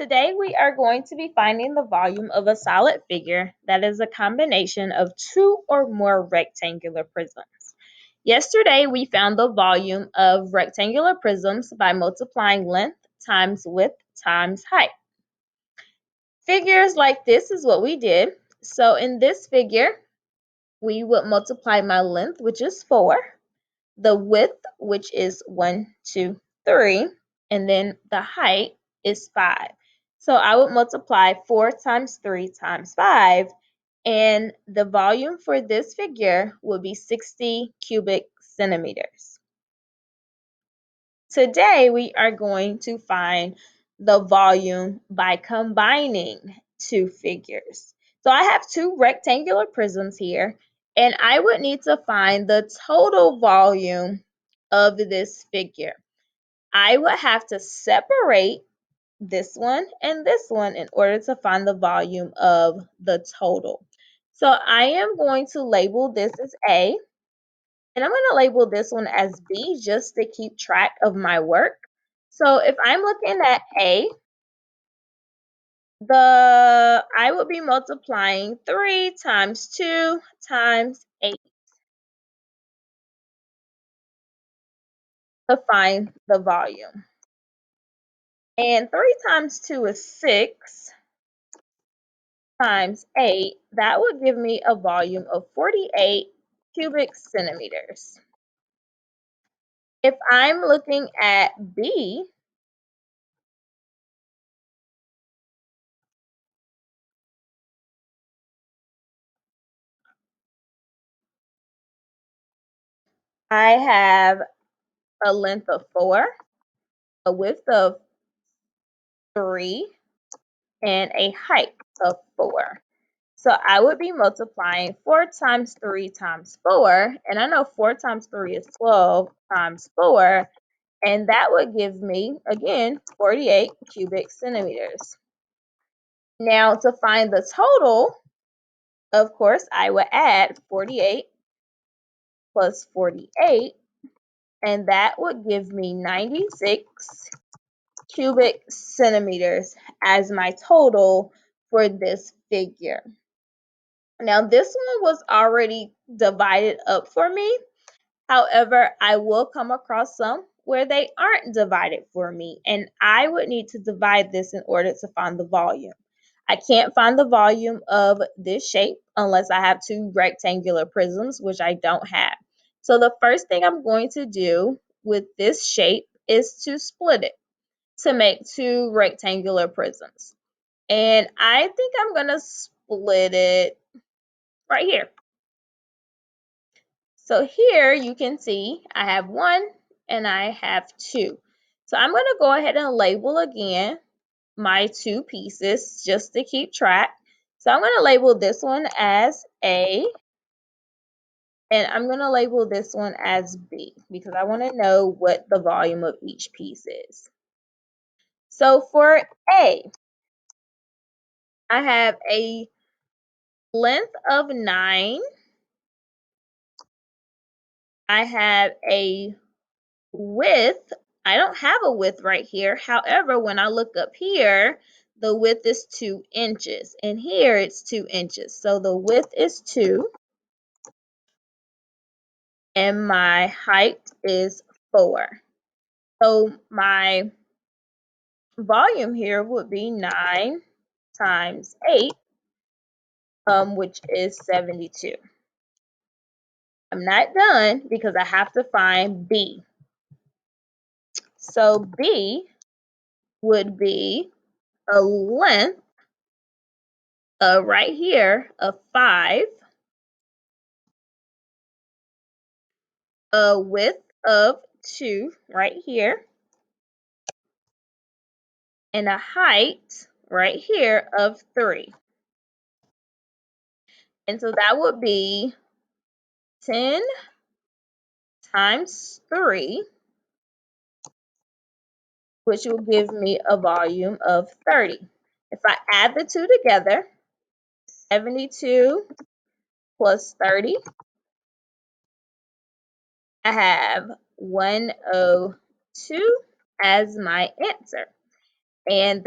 Today we are going to be finding the volume of a solid figure that is a combination of two or more rectangular prisms. Yesterday we found the volume of rectangular prisms by multiplying length times width times height. Figures like this is what we did. So in this figure, we would multiply my length, which is 4, the width, which is 1, 2, 3, and then the height is 5. So I would multiply 4 times 3 times 5, and the volume for this figure would be 60 cubic centimeters. Today we are going to find the volume by combining two figures. So I have two rectangular prisms here, and I would need to find the total volume of this figure. I would have to separate this one and this one in order to find the volume of the total. So I am going to label this as A, and I'm going to label this one as B just to keep track of my work. So if I'm looking at A, I would be multiplying 3 times 2 times 8 to find the volume. And 3 times 2 is 6 times 8. That would give me a volume of 48 cubic centimeters. If I'm looking at B, I have a length of 4, a width of 3, and a height of 4. So I would be multiplying 4 times 3 times 4, and I know 4 times 3 is 12 times 4, and that would give me, again, 48 cubic centimeters. Now to find the total, of course, I would add 48 plus 48, and that would give me 96 cubic centimeters as my total for this figure. Now, this one was already divided up for me. However, I will come across some where they aren't divided for me, and I would need to divide this in order to find the volume. I can't find the volume of this shape unless I have two rectangular prisms, which I don't have. So the first thing I'm going to do with this shape is to split it to make two rectangular prisms. And I think I'm going to split it right here. So here you can see I have 1 and I have 2. So I'm going to go ahead and label again my two pieces just to keep track. So I'm going to label this one as A, and I'm going to label this one as B because I want to know what the volume of each piece is. So for A, I have a length of 9. I have a width, I don't have a width right here. However, when I look up here, the width is 2 inches, and here it's 2 inches. So the width is 2, and my height is 4. So my volume here would be 9 times 8, which is 72. I'm not done because I have to find B. So B would be a length right here of 5, a width of 2 right here, and a height right here of 3. And so that would be 10 times 3, which will give me a volume of 30. If I add the two together, 72 plus 30, I have 102 as my answer. And